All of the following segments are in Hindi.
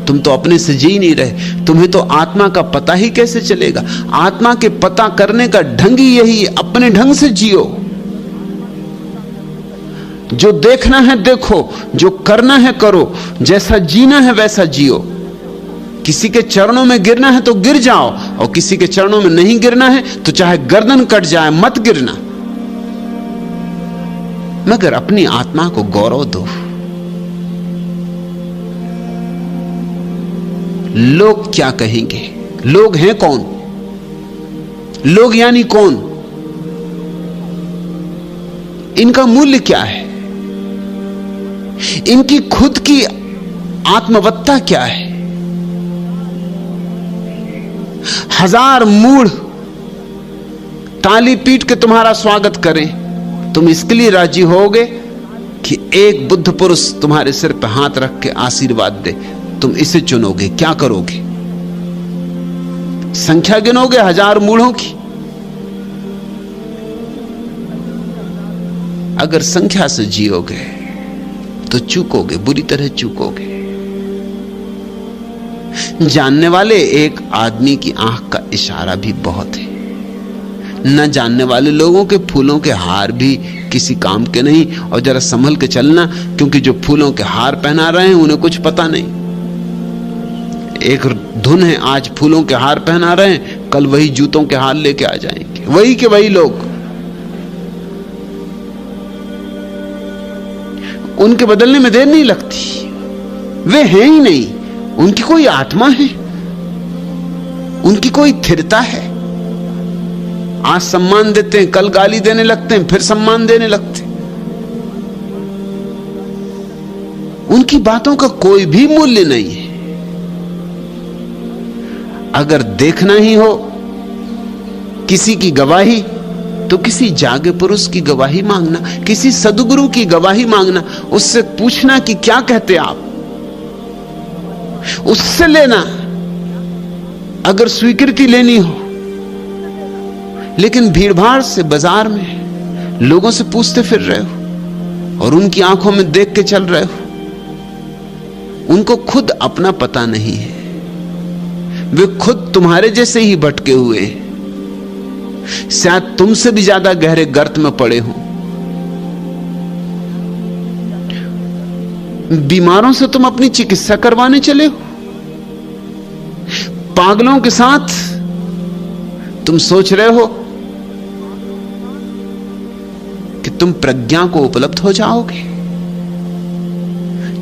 तुम तो अपने से जी नहीं रहे। तुम्हें तो आत्मा का पता ही कैसे चलेगा? आत्मा के पता करने का ढंग ही यही है, अपने ढंग से जियो। जो देखना है देखो, जो करना है करो, जैसा जीना है वैसा जियो। किसी के चरणों में गिरना है तो गिर जाओ, और किसी के चरणों में नहीं गिरना है तो चाहे गर्दन कट जाए मत गिरना, मगर अपनी आत्मा को गौरव दो। लोग क्या कहेंगे? लोग हैं कौन? लोग यानी कौन? इनका मूल्य क्या है? इनकी खुद की आत्मवत्ता क्या है? हजार मूढ़ ताली पीट के तुम्हारा स्वागत करें, तुम इसके लिए राजी होगे कि एक बुद्ध पुरुष तुम्हारे सिर पर हाथ रख के आशीर्वाद दे? तुम इसे चुनोगे? क्या करोगे? संख्या गिनोगे हजार मूढ़ों की? अगर संख्या से जियोगे तो चूकोगे, बुरी तरह चूकोगे। जानने वाले एक आदमी की आंख का इशारा भी बहुत है। न जानने वाले लोगों के फूलों के हार भी किसी काम के नहीं। और जरा संभल के चलना, क्योंकि जो फूलों के हार पहना रहे हैं उन्हें कुछ पता नहीं। एक धुन है, आज फूलों के हार पहना रहे हैं, कल वही जूतों के हार लेके आ जाएंगे, वही के वही लोग। उनके बदलने में देर नहीं लगती। वे हैं ही नहीं, उनकी कोई आत्मा है, उनकी कोई स्थिरता है। आज सम्मान देते हैं, कल गाली देने लगते हैं, फिर सम्मान देने लगते हैं। उनकी बातों का कोई भी मूल्य नहीं है। अगर देखना ही हो किसी की गवाही, तो किसी जागे पुरुष की गवाही मांगना, किसी सद्गुरु की गवाही मांगना। उससे पूछना कि क्या कहते आप, उससे लेना अगर स्वीकृति लेनी हो। लेकिन भीड़भाड़ से बाजार में लोगों से पूछते फिर रहे हो और उनकी आंखों में देख के चल रहे हो। उनको खुद अपना पता नहीं है, वे खुद तुम्हारे जैसे ही भटके हुए हैं। शायद तुमसे भी ज्यादा गहरे गर्त में पड़े हो। बीमारों से तुम अपनी चिकित्सा करवाने चले हो। पागलों के साथ तुम सोच रहे हो कि तुम प्रज्ञा को उपलब्ध हो जाओगे।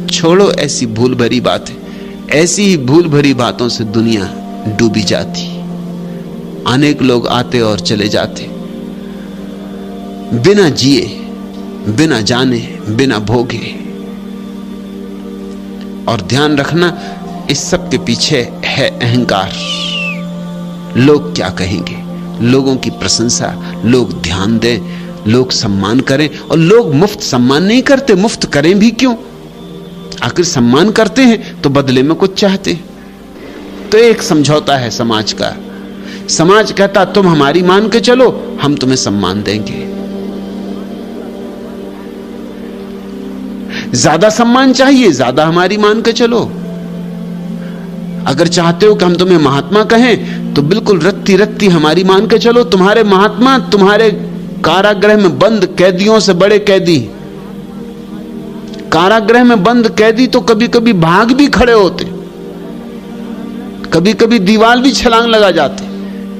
छोड़ो ऐसी भूल भरी बातें। ऐसी ही भूल भरी बातों से दुनिया डूबी जाती। अनेक लोग आते और चले जाते, बिना जिए, बिना जाने, बिना भोगे। और ध्यान रखना, इस सब के पीछे है अहंकार। लोग क्या कहेंगे, लोगों की प्रशंसा, लोग ध्यान दें, लोग सम्मान करें। और लोग मुफ्त सम्मान नहीं करते, मुफ्त करें भी क्यों? आखिर सम्मान करते हैं तो बदले में कुछ चाहते। तो एक समझौता है समाज का। समाज कहता तुम हमारी मान के चलो, हम तुम्हें सम्मान देंगे। ज्यादा सम्मान चाहिए, ज्यादा हमारी मान के चलो। अगर चाहते हो कि हम तुम्हें महात्मा कहें तो बिल्कुल रत्ती रत्ती हमारी मान के चलो। तुम्हारे महात्मा तुम्हारे कारागृह में बंद कैदियों से बड़े कैदी। कारागृह में बंद कैदी तो कभी कभी भाग भी खड़े होते, कभी कभी दीवार भी छलांग लगा जाते,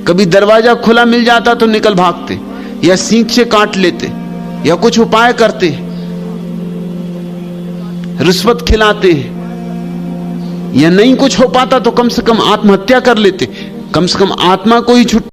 कभी दरवाजा खुला मिल जाता तो निकल भागते, या सींग से काट लेते, या कुछ उपाय करते, रिश्वत खिलाते, या नहीं कुछ हो पाता तो कम से कम आत्महत्या कर लेते। कम से कम आत्मा को ही छुट्टी